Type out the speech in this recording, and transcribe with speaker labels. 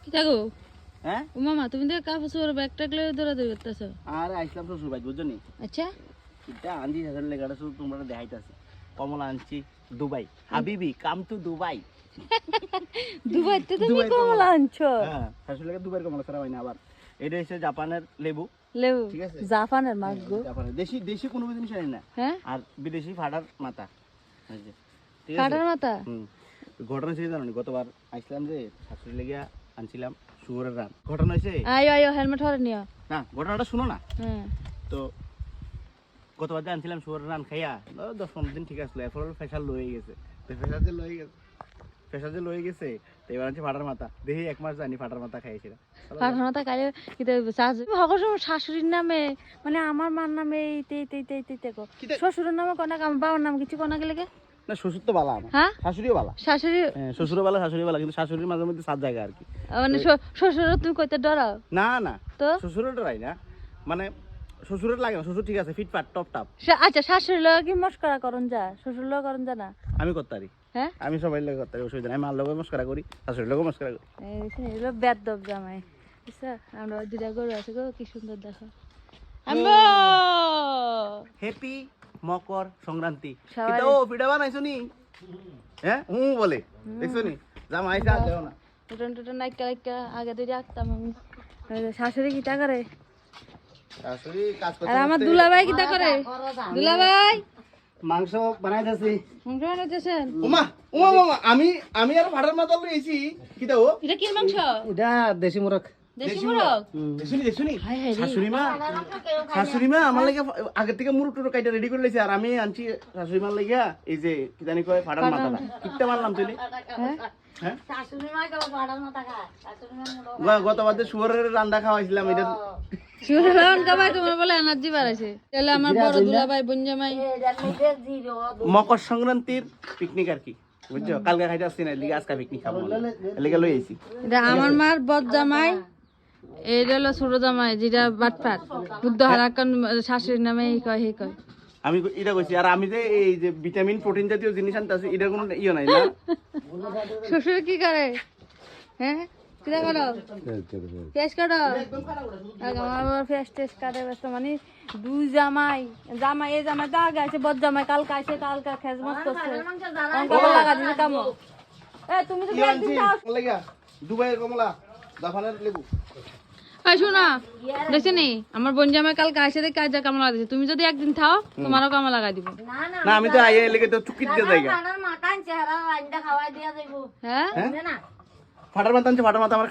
Speaker 1: কি থাকো
Speaker 2: হ্যাঁ
Speaker 1: ও মামা তুমি তো কাপড় চোপড় ব্যাগটা লয়ে দৌড়াদৌড়ি করতেছো।
Speaker 2: আরে আইসলাম শ্বশুর বাড়ি বুঝছো নি
Speaker 1: আচ্ছা
Speaker 2: এটা আনছি শাশুড়ি লেগাটা শুধু তোমরা দেখাইতেছে কমলা আনছি দুবাই হাবিবি কাম টু দুবাই
Speaker 1: দুবাইতে তুমি কমলা আনছো?
Speaker 2: হ্যাঁ শাশুড়ি লেগে দুবাইয়ের কমলা ছাড়া হয় না। আবার এটা হচ্ছে জাপানের লেবু,
Speaker 1: লেবু
Speaker 2: ঠিক আছে?
Speaker 1: জাপানের মাগো।
Speaker 2: জাপানের দেশি দেশি কোনো জিনিস আনি না,
Speaker 1: হ্যাঁ
Speaker 2: আর বিদেশি ফাটার মাথা, এই যে, ঠিক আছে?
Speaker 1: কাটার মাথা।
Speaker 2: হুম। ঘটনা হচ্ছে জানো নি, গতবার আইসলাম যে শাশুড়ি লেগে আনছিলাম শুয়োরের রান। ঘটনা হয়েছে
Speaker 1: আয়ো আয়ো হেলমেট হরে নিও।
Speaker 2: না, ঘটনাটা শুনো না।
Speaker 1: হ্যাঁ
Speaker 2: তো গতবার যে আনছিলাম শুয়োরের রান খাইয়া 10-15 দিন ঠিক আসলো, এরপর ফেসার লয়ে গেছে। তো ফেসার যে লয়ে গেছে তো এবার আনছি ফাটার মাথা। দেখি 1 মাস জানি ফাটার মাথা খাইয়েছিলাম।
Speaker 1: কাটার মাথা কালে কিন্তু শাশুড়ির নামে মানে আমার মার নামে এই দেখো শ্বশুরের নামে কোনা আমার বাবার নাম কিছু কোনা গেলে কে
Speaker 2: না, শ্বশুর তো বালা আমার,
Speaker 1: হ্যাঁ
Speaker 2: শাশুড়িও বালা।
Speaker 1: শাশুড়ি
Speaker 2: হ্যাঁ, শ্বশুরও বালা শাশুড়ি বালা, কিন্তু শাশুড়ির মাঝে মধ্যে সাত জায়গা আর কি।
Speaker 1: মানে শ্বশুর তুমি কইতে ডরাও
Speaker 2: না না,
Speaker 1: তো?
Speaker 2: শ্বশুরের ডরাই না, মানে শ্বশুরের লাগে না। শ্বশুর ঠিক আছে, ফিটফাট টপ টাপ।
Speaker 1: আচ্ছা শাশুড়ি লোক কি মস্করা করন যা, শ্বশুর লোক করন যা না?
Speaker 2: আমি করতে পারি,
Speaker 1: হ্যাঁ
Speaker 2: আমি সবাই লোক করতে পারি, অসুবিধা নাই। আমি মার লোক মস্করা করি, শাশুড়ির লোক মস্করা করি।
Speaker 1: এগুলো বেদব জামাই বুঝছো? আমরা দুটা গরু আছে গো, কি সুন্দর দেখো। আম্মু
Speaker 2: হ্যাপি মকর সংক্রান্তি।
Speaker 1: সবাই-
Speaker 2: কিন্তু ও পিঠা বানাইছো নি? হ্যাঁ বলে দেখছো নি? জামা আইসা আর দেও না।
Speaker 1: টুটন টুটন নাইকা আগে দুইটা আঁকতাম আমি। শাশুড়ি কিটা করে
Speaker 2: শাশুড়ি কাজ করতে
Speaker 1: আর আমার
Speaker 2: করতে
Speaker 1: দুলাভাই কিটা করে? দুলাভাই
Speaker 2: মাংস বানাইতেছি।
Speaker 1: মাংস বানাইতেছেন?
Speaker 2: ওমা ওমা মামা, আমি আর ফাটার মাথা লইছি। কিটা ও?
Speaker 1: এটা কি মাংস?
Speaker 2: এটা দেশি মুরগ।
Speaker 1: দেশি মুরগ?
Speaker 2: দেখছুনি
Speaker 1: হাই হাই রে।
Speaker 2: শাশুড়ি মা আমার লাগে আগে থেকে মুরগ টুরগ কাইটা রেডি করে লাইছে, আর আমি আনছি শাশুড়ি মার লাগিয়া এই যে কি জানি কয় ফাটার মাথাটা কিটটা মারলাম তুই।
Speaker 1: হ্যাঁ
Speaker 2: হ্যাঁ গতবার যে শুয়োরের রান্না খাওয়াইছিলাম, এটা
Speaker 1: সুরেলান কামাই তোমার বলে এনার্জি বাড়াইছে। তাহলে আমার বড় দুলাভাই বোনজামাই
Speaker 2: মকর সংক্রান্তির পিকনিক আর কি, বুঝছো? কালকে খাইতে আসছি না, এদিকে আজকে পিকনিক খাবো, এদিকে লই আইছি।
Speaker 1: এটা আমার মার বদ জামাই, এটা হলো ছোট জামাই যেটা বাটপাট বুদ্ধ হারাকান শাশুড়ির নামে এই কয় হে কয়।
Speaker 2: আমি এটা কইছি, আর আমি যে এই যে ভিটামিন প্রোটিন জাতীয় জিনিস আনতেছি, এটার কোনো ইয়ে নাই না।
Speaker 1: শ্বশুর কি করে? হ্যাঁ কিরা করো? ফেস কাটো? আমার ফেস টেস কাটে ব্যস্ত মানে দুই জামাই জামাই এই জামাই তো আগে আছে, বদ জামাই কালকে আছে, কালকে খেজমত করছে অঙ্ক লাগা দিছে কামো। এ তুমি তো
Speaker 2: ইয়ে
Speaker 1: একদিন
Speaker 2: আনছি
Speaker 1: যাও।
Speaker 2: লাগিয়া দুবাইয়ের কমলা, জাপানের লেবু।
Speaker 1: এই শোনা দেখছি নি আমার বোন জামাই কালকে আসে দেখে কাজে কামলা দিছে, তুমি যদি একদিন থাও তোমারও কামলা লাগাই দিব।
Speaker 2: না আমি তো আইয়ে লেগে তো চুকির দিয়ে জায়গা।
Speaker 1: হ্যাঁ
Speaker 2: ফাটার মাথা আনছে, ফাটার মাথা আমার